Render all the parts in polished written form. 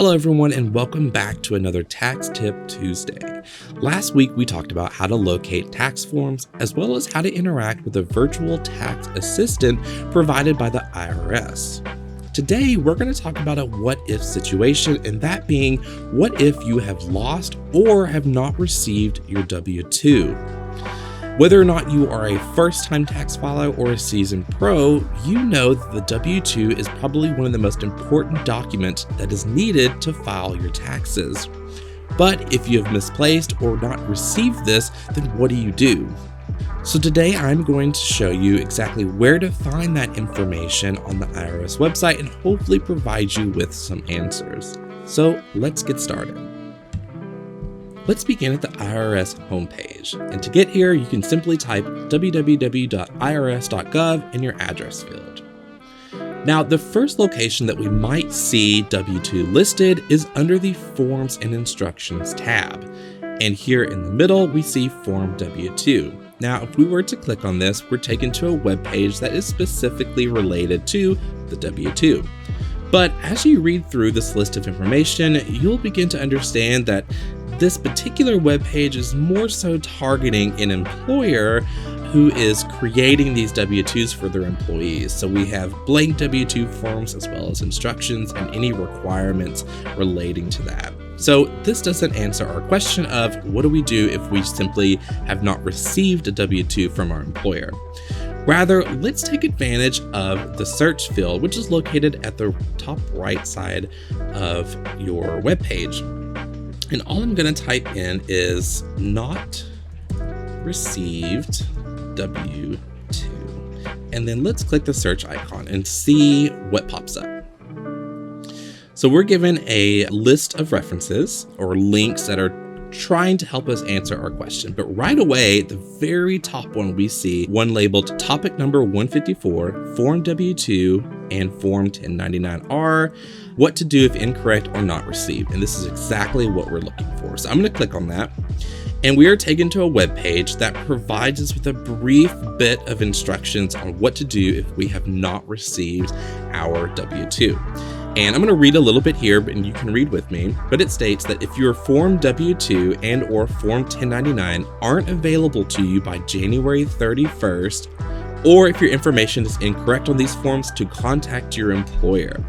Hello everyone and welcome back to another Tax Tip Tuesday. Last week we talked about how to locate tax forms as well as how to interact with a virtual tax assistant provided by the IRS. Today we're going to talk about a what-if situation, and that being what if you have lost or have not received your W-2. Whether or not you are a first-time tax filer or a seasoned pro, you know that the W-2 is probably one of the most important documents that is needed to file your taxes. But if you have misplaced or not received this, then what do you do? So today I'm going to show you exactly where to find that information on the IRS website and hopefully provide you with some answers. So let's get started. Let's begin at the IRS homepage, and to get here you can simply type www.irs.gov in your address field. Now the first location that we might see W-2 listed is under the Forms and Instructions tab, and here in the middle we see Form W-2. Now if we were to click on this, we're taken to a web page that is specifically related to the W-2. But as you read through this list of information, you'll begin to understand that this particular web page is more so targeting an employer who is creating these W-2s for their employees. So we have blank W-2 forms as well as instructions and any requirements relating to that. So this doesn't answer our question of what do we do if we simply have not received a W-2 from our employer. Rather, let's take advantage of the search field, which is located at the top right side of your web page. And all I'm going to type in is not received W-2. And then let's click the search icon and see what pops up. So we're given a list of references or links that are trying to help us answer our question. But right away, the very top one, we see one labeled topic number 154, Form W-2 and Form 1099-R, what to do if incorrect or not received. And this is exactly what we're looking for. So I'm going to click on that. And we are taken to a web page that provides us with a brief bit of instructions on what to do if we have not received our W-2. And I'm going to read a little bit here, and you can read with me, but it states that if your Form W-2 and or Form 1099 aren't available to you by January 31st, or if your information is incorrect on these forms, to contact your employer.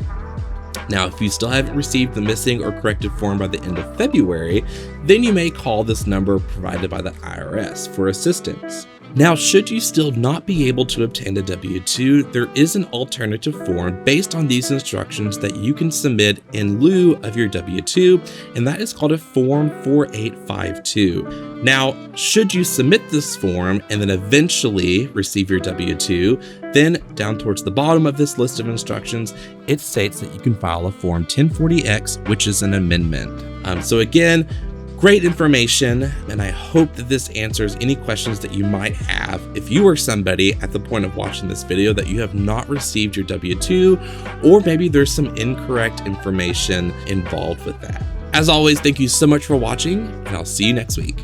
Now, if you still haven't received the missing or corrected form by the end of February, then you may call this number provided by the IRS for assistance. Now, should you still not be able to obtain a W-2, there is an alternative form based on these instructions that you can submit in lieu of your W-2, and that is called a Form 4852. Now, should you submit this form and then eventually receive your W-2, then down towards the bottom of this list of instructions, it states that you can file a Form 1040X, which is an amendment. So again, great information, and I hope that this answers any questions that you might have if you are somebody at the point of watching this video that you have not received your W-2, or maybe there's some incorrect information involved with that. As always, thank you so much for watching, and I'll see you next week.